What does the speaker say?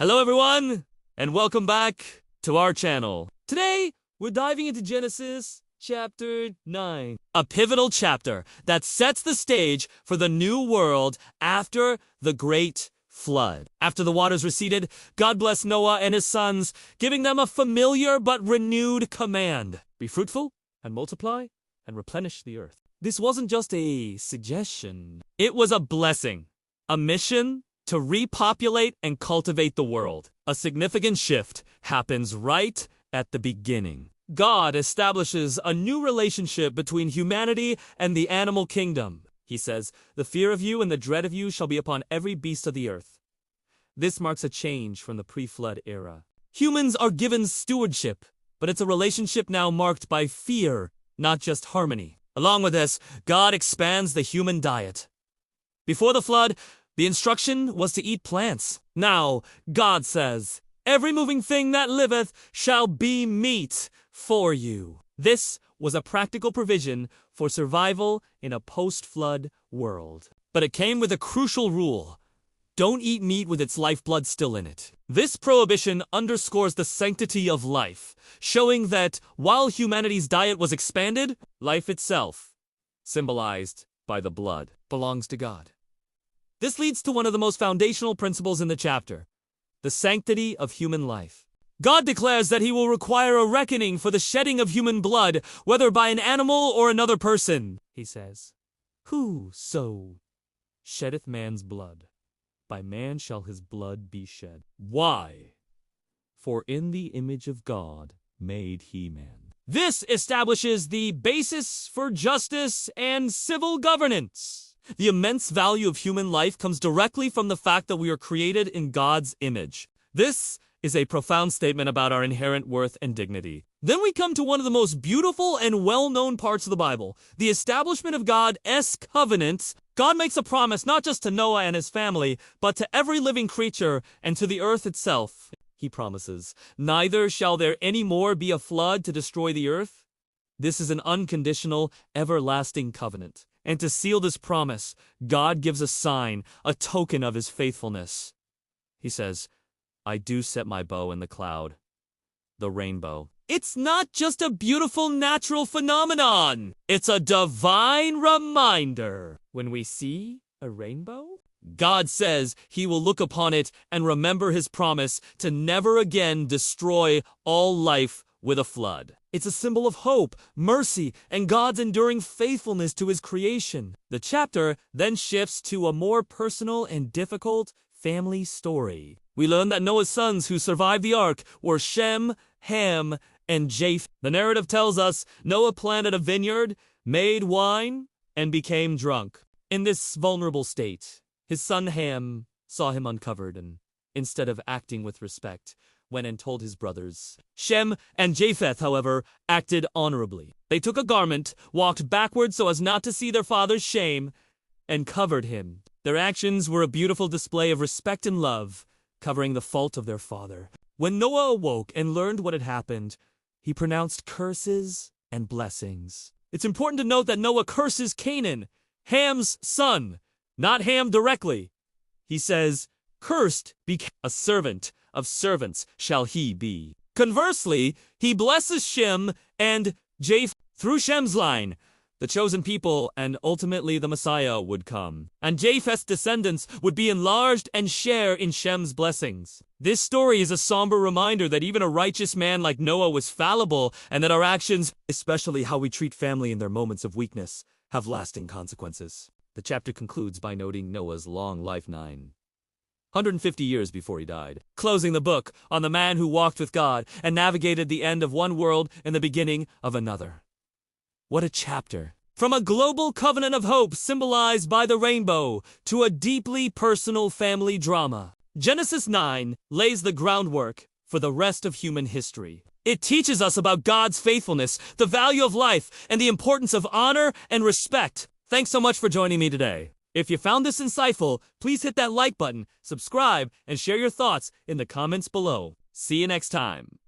Hello everyone, and welcome back to our channel. Today, we're diving into Genesis chapter 9, a pivotal chapter that sets the stage for the new world after the great flood. After the waters receded, God blessed Noah and his sons, giving them a familiar but renewed command. Be fruitful and multiply and replenish the earth. This wasn't just a suggestion. It was a blessing, a mission to repopulate and cultivate the world. A significant shift happens right at the beginning. God establishes a new relationship between humanity and the animal kingdom. He says, "The fear of you and the dread of you shall be upon every beast of the earth." This marks a change from the pre-flood era. Humans are given stewardship, but it's a relationship now marked by fear, not just harmony. Along with this, God expands the human diet. Before the flood, the instruction was to eat plants. Now, God says, "Every moving thing that liveth shall be meat for you." This was a practical provision for survival in a post-flood world. But it came with a crucial rule: don't eat meat with its lifeblood still in it. This prohibition underscores the sanctity of life, showing that while humanity's diet was expanded, life itself, symbolized by the blood, belongs to God. This leads to one of the most foundational principles in the chapter: the sanctity of human life. God declares that he will require a reckoning for the shedding of human blood, whether by an animal or another person. He says, "Whoso sheddeth man's blood, by man shall his blood be shed." Why? "For in the image of God made he man." This establishes the basis for justice and civil governance. The immense value of human life comes directly from the fact that we are created in God's image. This is a profound statement about our inherent worth and dignity. Then we come to one of the most beautiful and well-known parts of the Bible, the establishment of God's covenant. God makes a promise not just to Noah and his family, but to every living creature and to the earth itself. He promises, "Neither shall there any more be a flood to destroy the earth." This is an unconditional, everlasting covenant. And to seal this promise, God gives a sign, a token of his faithfulness. He says, "I do set my bow in the cloud," the rainbow. It's not just a beautiful natural phenomenon. It's a divine reminder. When we see a rainbow, God says he will look upon it and remember his promise to never again destroy all life with a flood. It's a symbol of hope, mercy, and God's enduring faithfulness to his creation. The chapter then shifts to a more personal and difficult family story. We learn that Noah's sons who survived the ark were Shem, Ham, and Japheth. The narrative tells us Noah planted a vineyard, made wine, and became drunk. In this vulnerable state, his son Ham saw him uncovered and, instead of acting with respect, went and told his brothers. Shem and Japheth, however, acted honorably. They took a garment, walked backward so as not to see their father's shame, and covered him. Their actions were a beautiful display of respect and love, covering the fault of their father. When Noah awoke and learned what had happened, he pronounced curses and blessings. It's important to note that Noah curses Canaan, Ham's son, not Ham directly. He says, "Cursed be a servant of servants shall he be." Conversely, he blesses Shem and Japheth. Through Shem's line, the chosen people and ultimately the Messiah would come, and Japheth's descendants would be enlarged and share in Shem's blessings. This story is a somber reminder that even a righteous man like Noah was fallible, and that our actions, especially how we treat family in their moments of weakness, have lasting consequences. The chapter concludes by noting Noah's long life, 950 years before he died, closing the book on the man who walked with God and navigated the end of one world and the beginning of another. What a chapter! From a global covenant of hope symbolized by the rainbow to a deeply personal family drama, Genesis 9 lays the groundwork for the rest of human history. It teaches us about God's faithfulness, the value of life, and the importance of honor and respect. Thanks so much for joining me today. If you found this insightful, please hit that like button, subscribe, and share your thoughts in the comments below. See you next time.